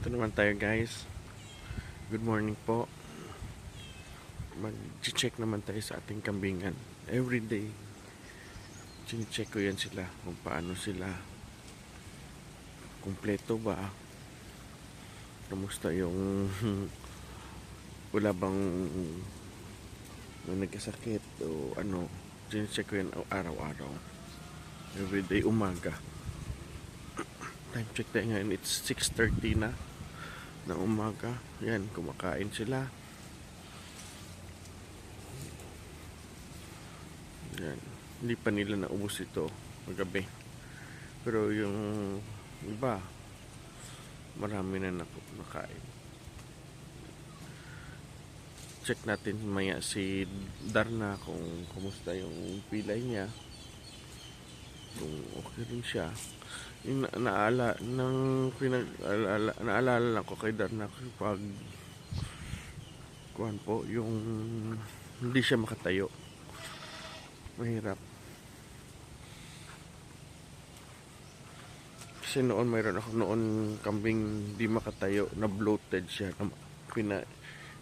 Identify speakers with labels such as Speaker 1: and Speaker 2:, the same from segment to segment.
Speaker 1: Ito naman tayo guys. Good morning po. Mag-check naman tayo sa ating kambingan. Every day, chine-check ko yan sila kung paano sila. Kumpleto ba? Kamusta yung wala bang nagkasakit o ano. Chine-check ko yan araw-araw. Every day umaga. Time check tayo ngayon. It's 6:30 na ng umaga. Yan, kumakain sila. Yan. Hindi pa nila naubos ito magabi. Pero yung iba, marami na nakain. Check natin maya si Darna kung kumusta yung pilay niya. Kung okay rin siya. Yung naalala lang ko kay Darna pag kuhan po yung hindi siya makatayo, mahirap kasi noon mayroon ako noon kambing di makatayo na bloated siya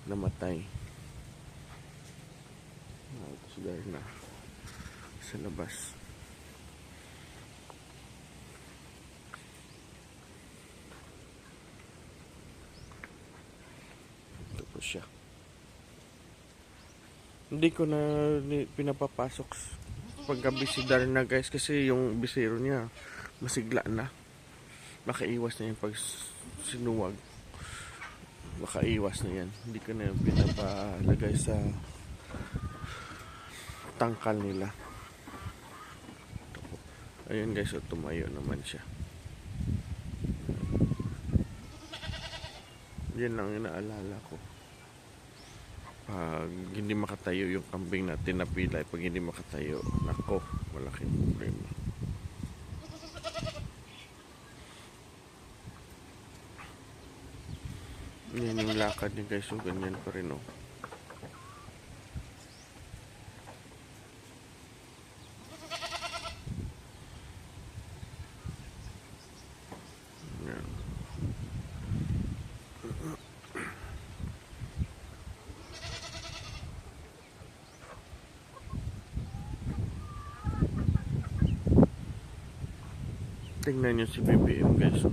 Speaker 1: namatay. Ito si Darna sa labas. Siya. Hindi ko na pinapapasok paggabi si Darna guys kasi yung bisero niya masigla na. Makaiwas na yan pag sinuwag. Makaiwas na yan. Hindi ko na pinapalagay sa tangkal nila. Ayun guys, tumayo naman siya. Yan lang inaalala ko. Pag hindi makatayo yung kambing natin na pilay, pag hindi makatayo, nako, malaking problema. Yan yung lakad niya guys, so ganyan pa rin oh. Yan. Tingnan nyo si BBM guys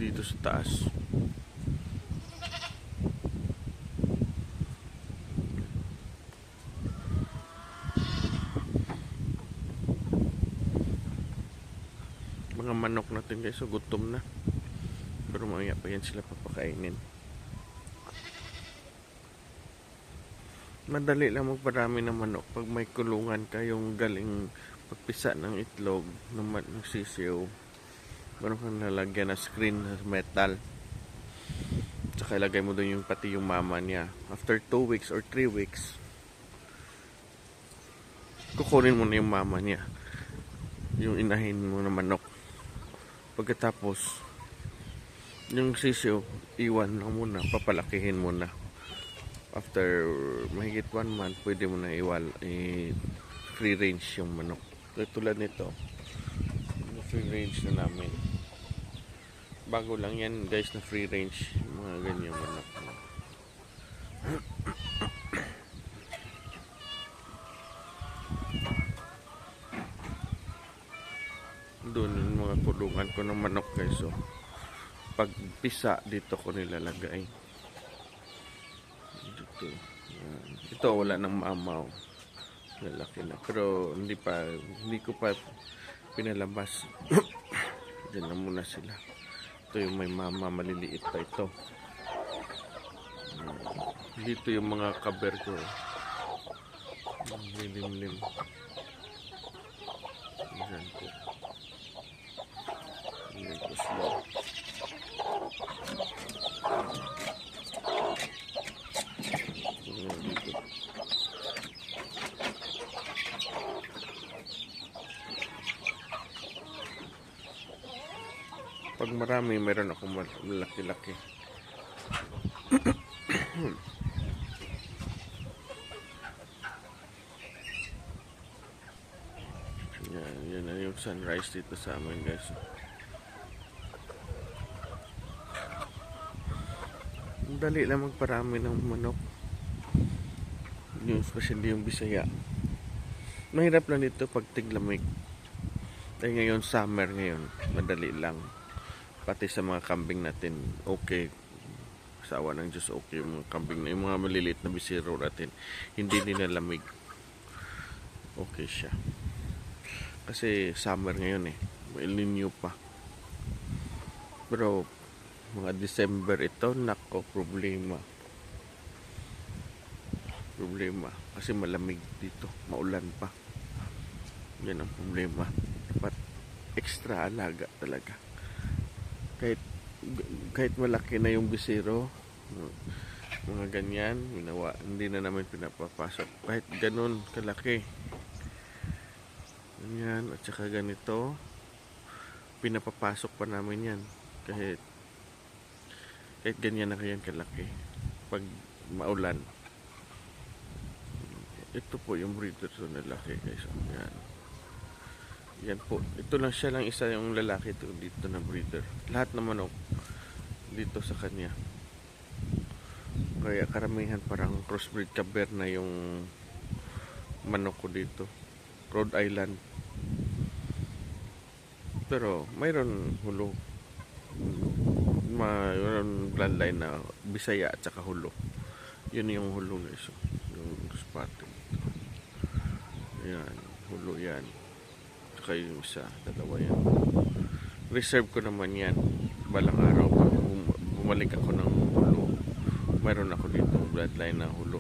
Speaker 1: dito sa taas. Mga manok natin guys, so gutom na, pero mamaya pa yan sila papakainin. Madali lang magparami ng manok pag may kulungan kayong galing pagpisa ng itlog ng sisiyo. Meron kang nalagyan na screen na metal, tsaka ilagay mo doon yung pati yung mama niya. After 2 weeks or 3 weeks, kukunin mo na yung mama niya, yung inahin mo na manok. Pagkatapos yung sisiyo iwan na muna, papalakihin mo na. After mahigit 1 month, pwede mo na free range yung manok. Tulad nito, free range na namin. Bago lang yan guys na free range, mga ganyan manok. Doon yung mga kulungan ko ng manok guys. So, pag pisa dito ko nilalagay. Dito. Ito wala nang mamaw. Lalaki na. Pero hindi ko pa pinalabas. Diyan na muna sila. Ito yung may mama, maliliit pa ito. Dito yung mga kaber ko. Lilim-lim. Diyan ko. Diyan ko sila. Pag marami, meron akong malaki-laki. Yan na yung sunrise dito sa amin guys. Dali lang magparami ng manok. Yung especially yung Bisaya. Mahirap lang dito pag tiglamig. Dahil ngayon, summer ngayon, madali lang. Pati sa mga kambing natin, okay. Sa awa ng Diyos, okay yung mga kambing na, yung mga maliliit na bisiro natin, hindi nila lamig. Okay siya. Kasi summer ngayon may El Nino pa. Pero, mga December ito, nako, problema. Kasi malamig dito, maulan pa. Yan ang problema. Dapat extra alaga talaga. Kahit malaki na yung bisiro, mga ganyan, hindi na namin pinapapasok. Kahit ganun kalaki. Ganyan, at saka ganito, pinapapasok pa namin yan. Kahit ganyan na kayan kalaki. Pag maulan. Ito po yung breeder na lalaki, guys. Yan po. Ito lang siya lang isa yung lalaki dito na breeder. Lahat ng manok dito sa kanya. Kaya karamihan parang crossbreed caber na yung manok ko dito. Rhode Island. Pero mayroon hulo. Mayroon bloodline na Bisaya at saka hulo. Yun yung hulo, guys. Yung spotted. Yan. Hulo yan. Yung isa, dalawa yan. Reserve ko naman yan. Balang araw pag bumalik ako ng hulo, mayroon ako dito bloodline na hulo.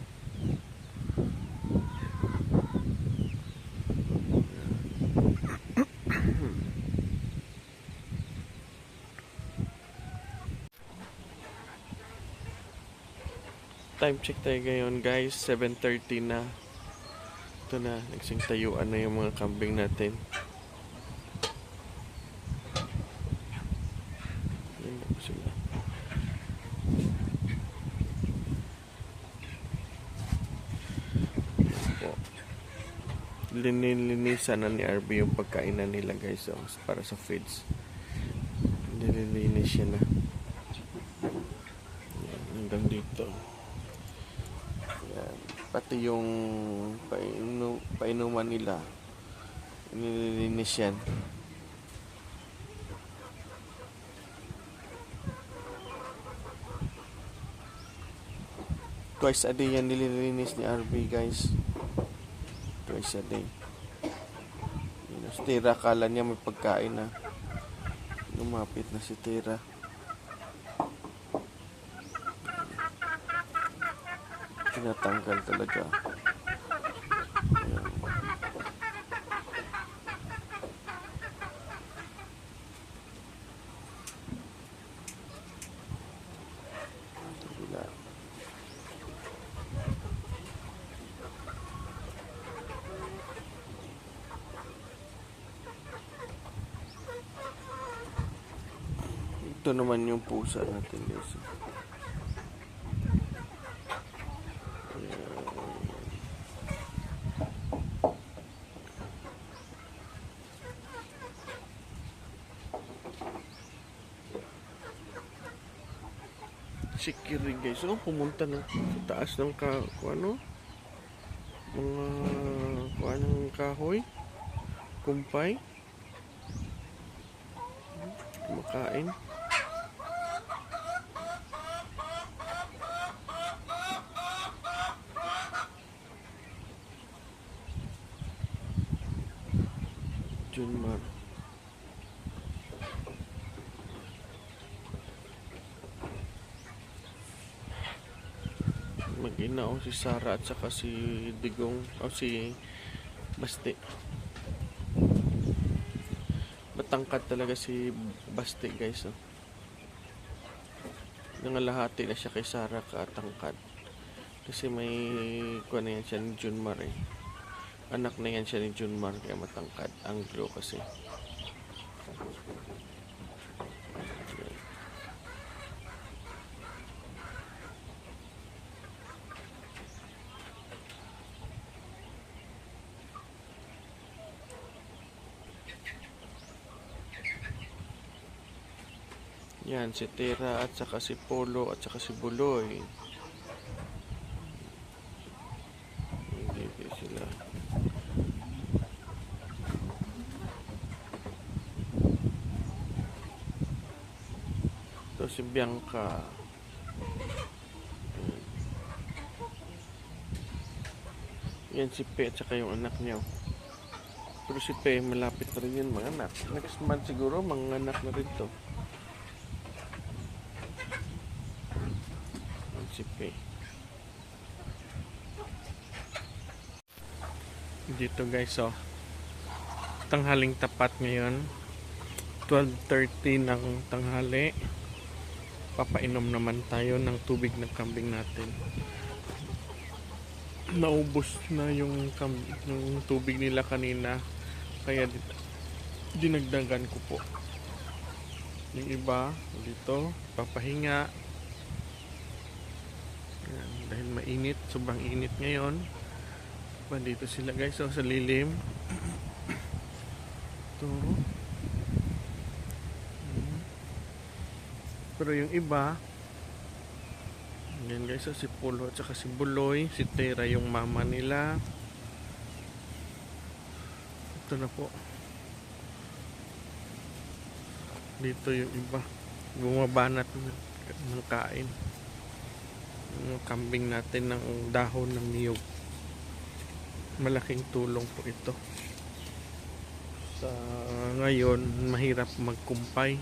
Speaker 1: Time check tayo ngayon, guys. 7:30 na. Ito na, nagsing tayuan na yung mga kambing natin. Linilinisan na ni RB yung pagkainan nila, guys, para sa feeds. Nililinis siya na. Yan, hanggang dito. Yan. Pati yung painuman nila, nililinis yan. Twice a day yan nililinis ni RB, guys. Twice a day. Si Tira, kala niya may pagkain na. Lumapit na si Tira. Tinatanggal talaga. Ayan. Ito naman yung pusa natin, guys. Si Kiri, guys, pumunta na sa taas ng mga kahoy, kumpay, kumakain. Junmar. Mag-ina si Sarah at saka si Digong si Basti. Matangkad talaga si Basti, guys. Nangalahati na siya kay Sarah katangkad. Kasi may kuha na yan siya ni Junmar Anak na yan siya ni Junmar kaya matangkad. Anglo kasi. Yan, si Tera at saka si Polo at saka si Buloy. Dito sila. Ito si Bianca. Yan si Pe at saka yung anak niya. Pero si Pe, malapit na rin yun mga anak. Next month siguro, mga anak na rin to. Yan si Pe. Dito guys, oh. Tanghaling tapat ngayon. 12:30 ng tanghali. Papainom naman tayo ng tubig ng kambing natin. Naubos na yung tubig nila kanina. Kaya dinagdagan ko po. Yung iba dito papahinga. Yan, dahil mainit, sobrang init ngayon. Dito sila guys, oh, sa lilim. Ito. Pero yung iba, yan guys, oh, si Polo at saka si Buloy, si Tera yung mama nila. Ito na po. Dito yung iba, bumabanat ng kain. Yung kambing natin ng dahon ng niyog. Malaking tulong po ito. Sa ngayon, mahirap magkumpay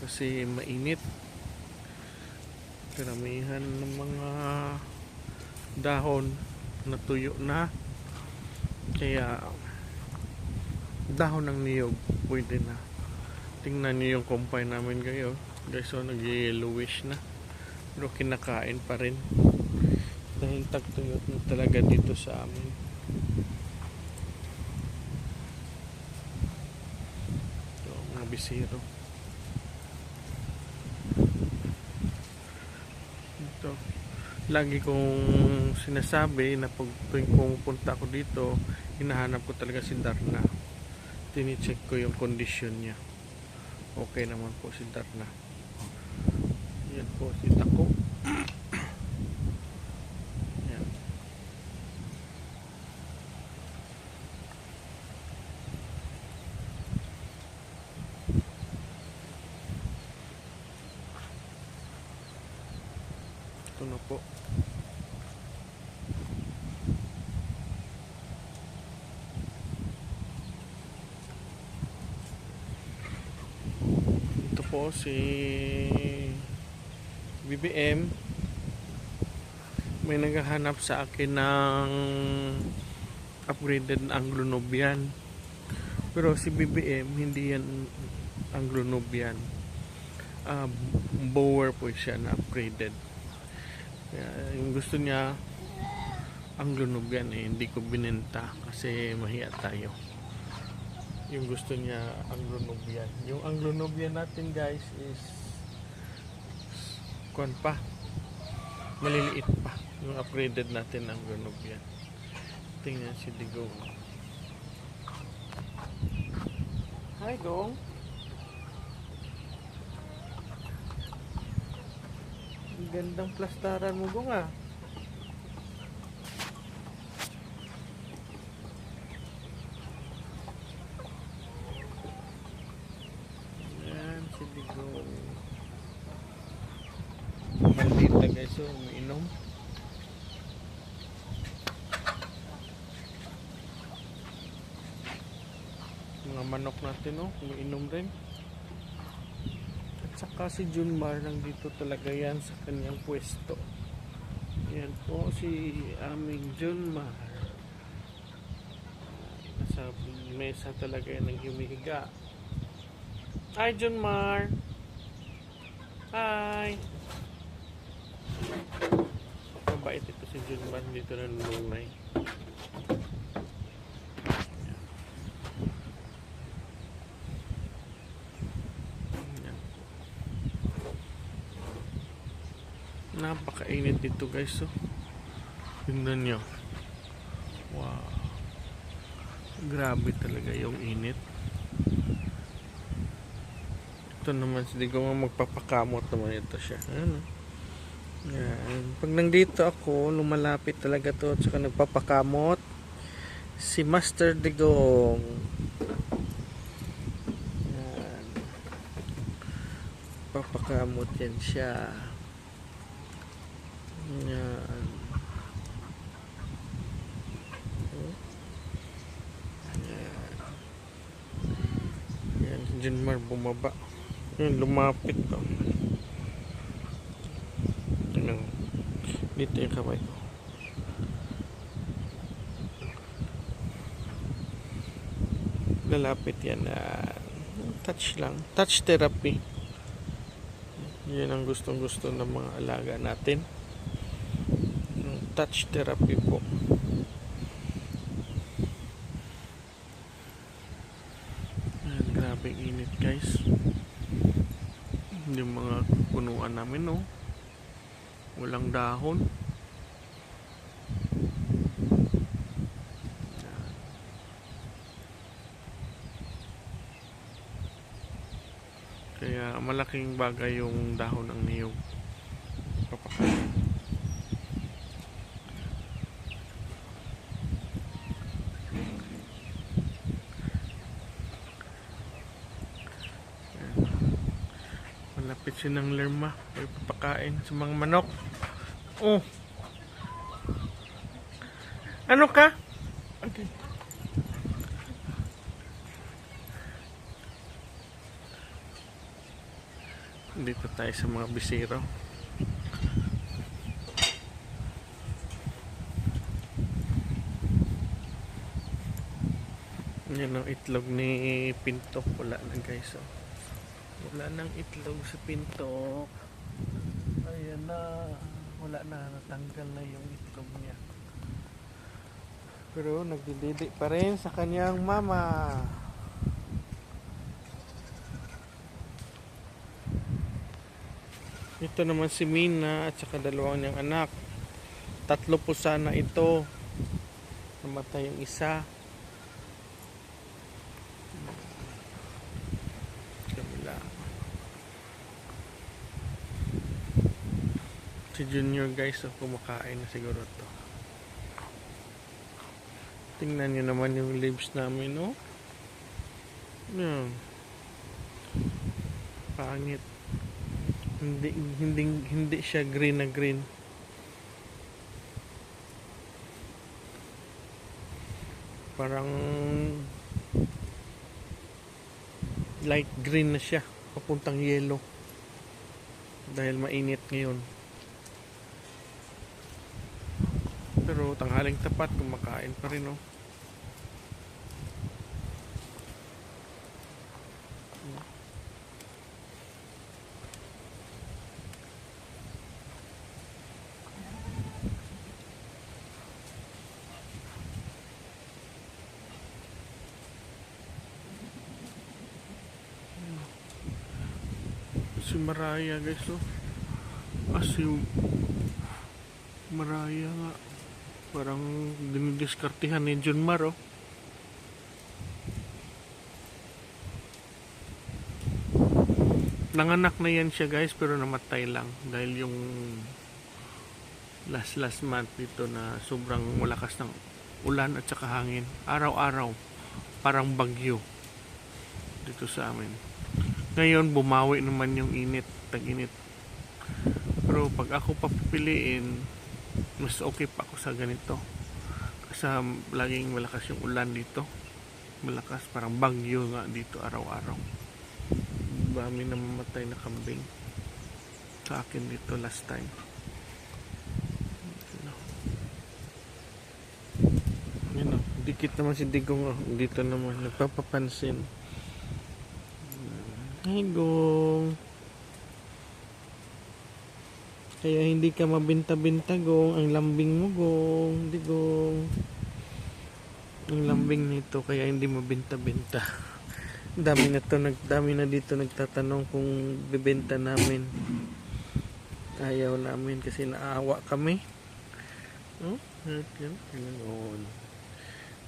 Speaker 1: kasi mainit. Karamihan ng mga dahon natuyo na. Kaya dahon ng niyog pwede na. Tingnan niyo yung kumpay namin kayo. Guys, so nag-yellowish na. Pero kinakain pa rin. Dahil tagtuyot na talaga dito sa amin. Ito, mga bisiro. Ito. Lagi kong sinasabi na pag tuwing pumupunta ako dito, hinahanap ko talaga si Darna. Tinicheck ko yung kondisyon niya. Okay naman po si Darna. Yan po si Tako. Yan. Ito na po. Ito po si BBM. May naghahanap sa akin ng upgraded na Anglo-Nubian. Pero si BBM hindi yan Anglo-Nubian. Bower po siya na upgraded. Kaya, yung gusto niya Anglo-Nubian hindi ko binenta kasi mahiya tayo. Yung gusto niya Anglo-Nubian. Yung Anglo-Nubian natin guys is kuwan pa, maliliit pa. Yung upgraded natin Anglo-Nubian. Tingnan si Digong. Hi Gong. Gandang plastaran mo Gong ah. Yan si Digong. Maliit na guys, so umiinom. Mga manok natin umiinom rin. Saka si Junmar nandito talaga yan sa kanyang pwesto. Yan po si aming Junmar. Nasa mesa talaga yan ng humihiga. Hi Junmar! Hi! Mabait ito si Junmar dito na nunay. Napakainit dito guys, tingnan nyo. Wow, grabe talaga yung init. Ito Ito naman, hindi ko nga magpapakamot naman ito siya. Ano? Yan. Pag nandito ako, lumalapit talaga to at saka nagpapakamot si Master Digong. Yan. Papakamot yan siya. Yan. Yan. Si Junmar bumaba. Yan, lumapit to. Yan. Dito yung kamay ko. Lalapit yan na touch lang. Touch therapy. Yan ang gustong gusto ng mga alaga natin. Touch therapy po. Yan, grabe init guys. Yung mga punuan namin no. Walang dahon. Kaya malaking bagay yung dahon ng niyog. Papakain. Malapit siya ng lerma. May papakain sa mga manok. Oh. Ano ka? Okay. Dito tayo sa mga bisiro. Yan ang itlog ni Pintok. Wala na guys. Oh. Wala nang itlog sa Pintok. Ayan na. Wala na. Natanggal na yung itlog niya. Pero nagdididi pa rin sa kanyang mama. Ito naman si Mina at saka dalawang niyang anak. 3 po sana ito. Namatay yung isa. Kamila. Si Junior guys, so kumakain na siguro to. Tingnan nyo naman yung leaves namin, no? Yan. Pangit. Hindi siya green na green. Parang light green na siya, papuntang yellow. Dahil mainit ngayon. Pero tanghaling tapat kumakain pa rin, no? Si Maraya guys, oh. Si Maraya nga. Parang dinidiskartihan ni Junmar, oh. Nanganak na yan siya guys, pero namatay lang. Dahil yung last month dito na sobrang malakas ng ulan at saka hangin. Araw-araw. Parang bagyo. Dito sa amin. Ngayon, bumawi naman yung init, tag-init. Pero pag ako papipiliin, mas okay pa ako sa ganito. Kasi laging malakas yung ulan dito. Malakas, parang bagyo nga dito araw-araw. Dami na mamatay na kambing. Sa akin dito last time. Yun o, dikit naman si Digong. Dito naman, nagpapapansin. Hi, Gong. Kaya hindi ka mabinta-binta, Gong. Ang lambing mo, Gong. Digong. Ang lambing nito, kaya hindi mabinta-binta. Dami na dito nagtatanong kung bibenta namin. Ayaw namin kasi naawa kami. Oh, yan.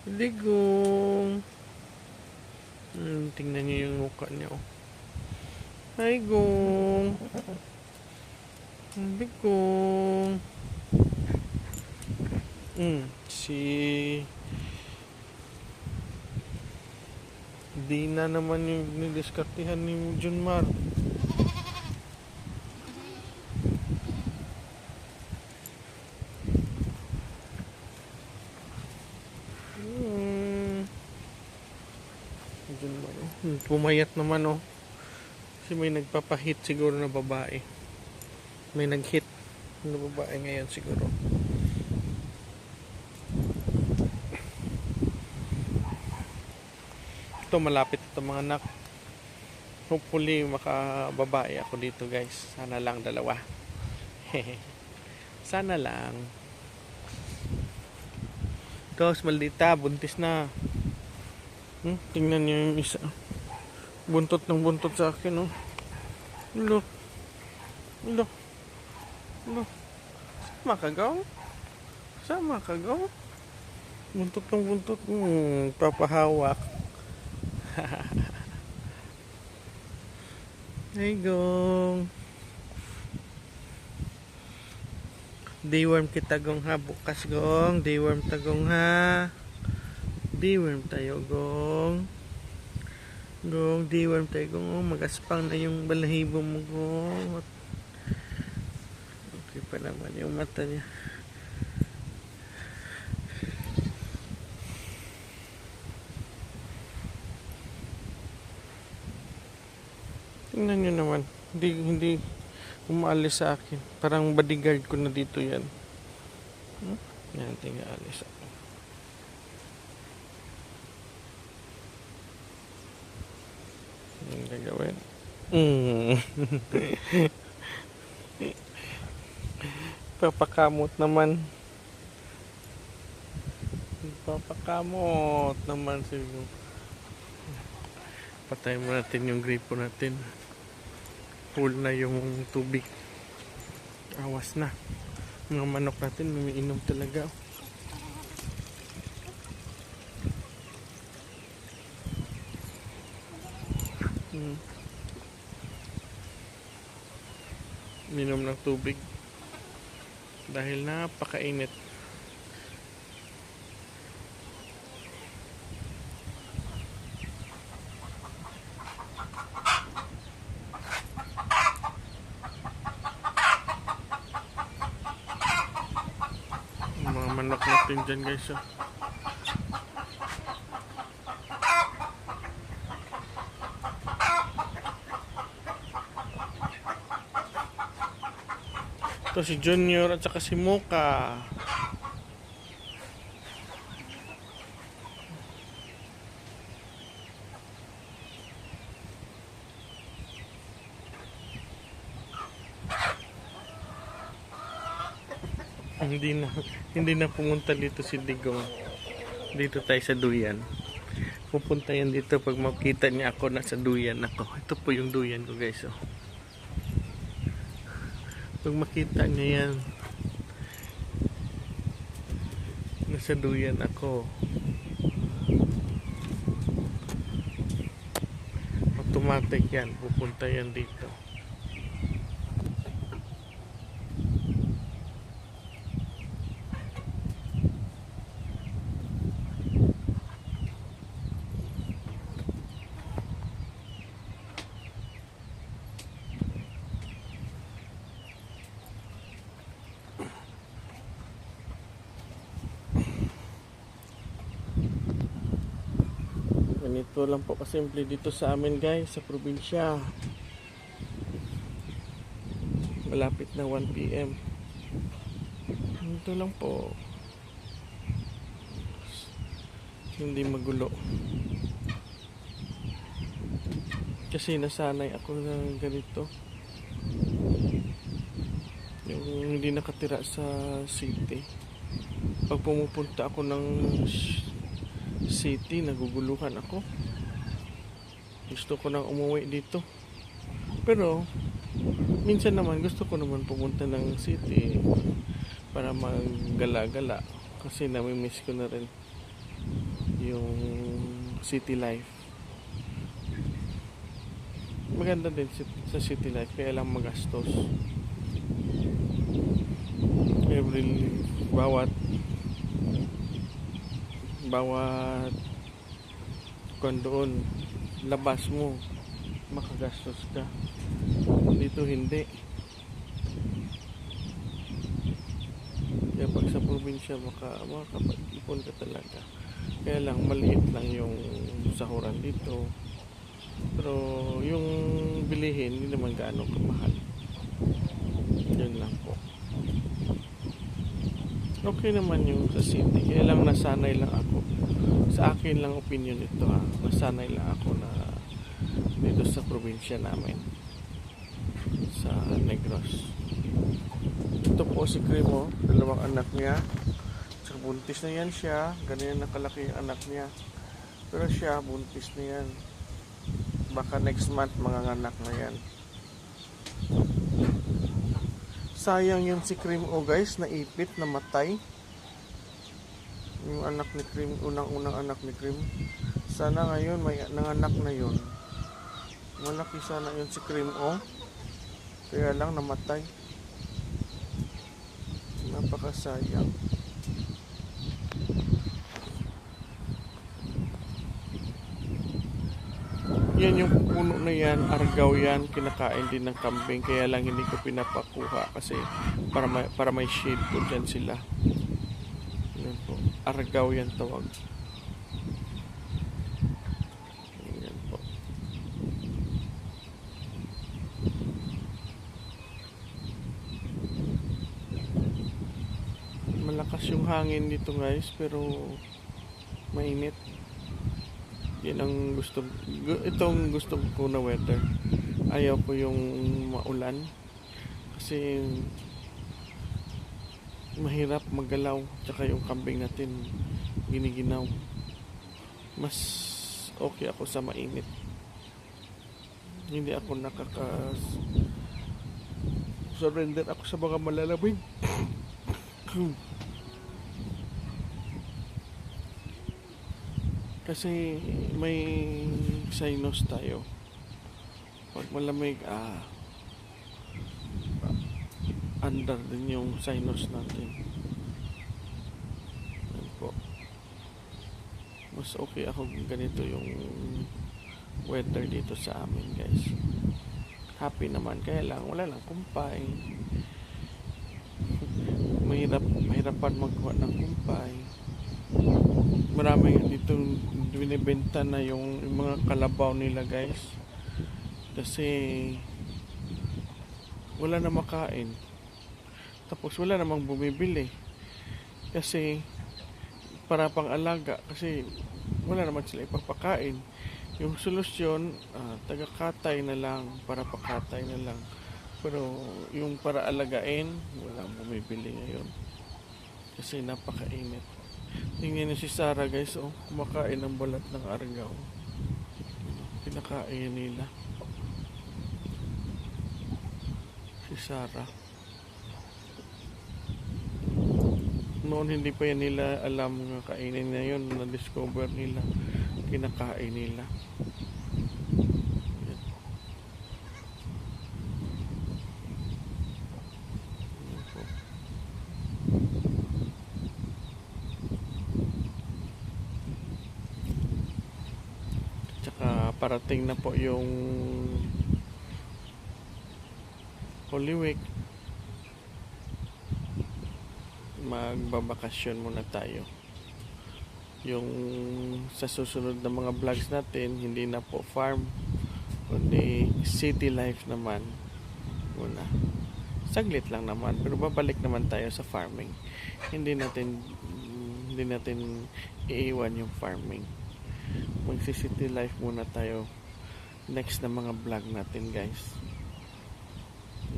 Speaker 1: Digong. Tingnan niyo yung mukha niya, oh. Hi, Gong. Sabi Gong. Si Dina naman yung nidiskartihan ni Junmar. Junmar. Pumayat naman oh. Kasi may nagpapahit siguro na babae. May nag-hit na babae ngayon siguro. Ito malapit ito mga anak. Hopefully makababae ako dito guys. Sana lang dalawa. Sana lang. Tapos maldita, buntis na. Tingnan niyo yung isa. Buntot ng buntot sa akin oh. Look. Look. Look. Sama ka gaw? Sama ka gaw? Buntot ng buntot. Papahawak. Hey Gong. Deworm kita Gong ha. Bukas Gong. Deworm tagong ha. Deworm tayo Gong. Gong, deworm tayo Gong. Magaspang na yung balahibo mo Gong. Okay pa naman yung mata niya. Tingnan nyo naman. Hindi umaalis sa akin. Parang bodyguard ko na dito yan. Yan, tingnan alis ako. Yung gagawin. Papakamot naman. Papakamot naman siguro. Patayin mo natin yung gripo natin. Full na yung tubig. Awas na. Mga manok natin umiinom talaga. Minom ng tubig. Dahil napakainit. Mga manok natin dyan guys oh. Ito si Junior at saka si Mocha. Hindi na pumunta dito si Digong. Dito tayo sa duyan. Pupunta yan dito pag makita niya ako na sa duyan ako. Ito po yung duyan ko guys oh. Pag makita niya yan, nasa duyan ako, automatic yan, pupunta yan dito. Ganito lang po kasimple dito sa amin guys, sa probinsya. Malapit na 1 PM. Ganito lang po. Hindi magulo. Kasi nasanay ako na ganito. Yung hindi nakatira sa city. Pag pumupunta ako ng city, naguguluhan ako. Gusto ko nang umuwi dito. Pero minsan naman gusto ko naman pumunta ng city para maggala-gala kasi nami-miss ko na rin yung city life. maganda din sa city life, kaya lang magastos. Every bawat bawat kung doon labas mo makagastos ka. Dito hindi. Kaya pag sa probinsya makakapag-ipon ka talaga. Kaya lang maliit lang yung sahuran dito, pero yung bilihin hindi naman gaano kamahal. Yun lang po. Okay naman yung sa city, kaya lang nasanay lang ako. Sa akin lang opinion ito ha, nasanay lang ako na dito sa probinsya namin, sa Negros. Ito po si Cremo, dalawang anak niya. Tsaka buntis na yan siya, ganyan nakalaki yung anak niya. Pero siya, buntis na yan. Baka next month manganganak na yan. Sayang yung si Cream guys, naipit, namatay. Yung anak ni Cream, unang anak ni Cream. Sana ngayon may nanganak na yun. Malaki sana yun si Cream kaya lang namatay. Napakasayang. Yan yung puno na yan, argaw yan, kinakain din ng kambing, kaya lang hindi ko pinapakuha kasi para may shade po dyan sila. Yan po, argaw yan tawag. Yan po. Malakas yung hangin dito guys, pero mainit. Yan ang itong gusto ko na weather. Ayaw ko yung maulan kasi mahirap maggalaw, tsaka yung kambing natin giniginaw. Mas okay ako sa mainit. Hindi ako surrender ako sa mga malalamig. Kasi may sinus tayo. Pag malamig, under din yung sinus natin. Yan po. Mas okay ako ganito yung weather dito sa amin guys. Happy naman, kaya lang wala lang kumpay. Mahirapan magkuha ng kumpay. Marami dito binibenta na yung mga kalabaw nila guys, kasi wala na makain, tapos wala namang bumibili kasi para pang alaga, kasi wala naman sila ipapakain. Yung solusyon, taga-katay na lang, para pakatay na lang, pero yung para alagain walang bumibili ngayon kasi napakainit. Tingnan niyo si Sarah guys, kumakain ng balat ng argaw. Pinakain nila si Sarah. Noon hindi pa yan nila alam nga kainin na yun, na-discover nila, kinakain nila. Parating na po yung Holy Week. Magbabakasyon muna tayo. Yung sa susunod na mga vlogs natin, hindi na po farm, kundi city life naman muna. Saglit lang naman, pero babalik naman tayo sa farming. Hindi natin iiwan yung farming. Magsi-city life muna tayo next na mga vlog natin guys.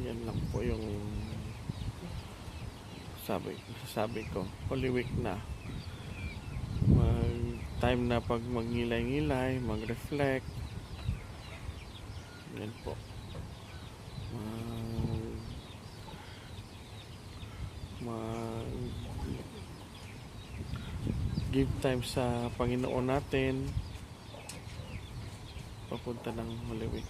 Speaker 1: Yan lang po yung sabi ko. Holy Week na, time na pag magngilay-ngilay, mag-reflect. Yan po, give time sa Panginoon natin papunta ng Holy Week.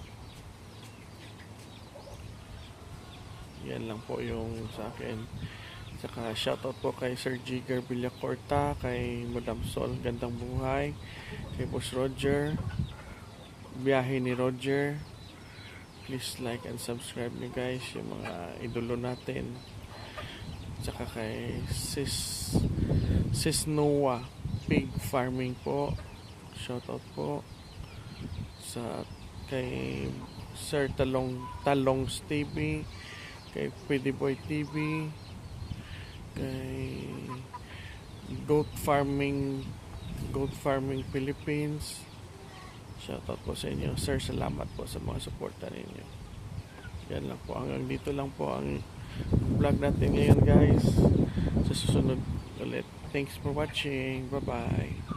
Speaker 1: Yan lang po yung sa akin. Saka shoutout po kay Sir Jigger Villacorta, kay Madam Sol Gandang Buhay, kay Boss Roger, Biyahe ni Roger. Please like and subscribe nyo guys, yung mga idolo natin. Saka kay Sis Noah Pig Farming po, shoutout po. Sa kay Sir Talongs TV, kay Pwede Boy TV, kay Goat Farming Philippines. Shoutout po sa inyo sir, salamat po sa mga suporta ninyo. Yan lang po, hanggang dito lang po ang vlog natin ngayon guys. Sa susunod ulit, thanks for watching, bye bye.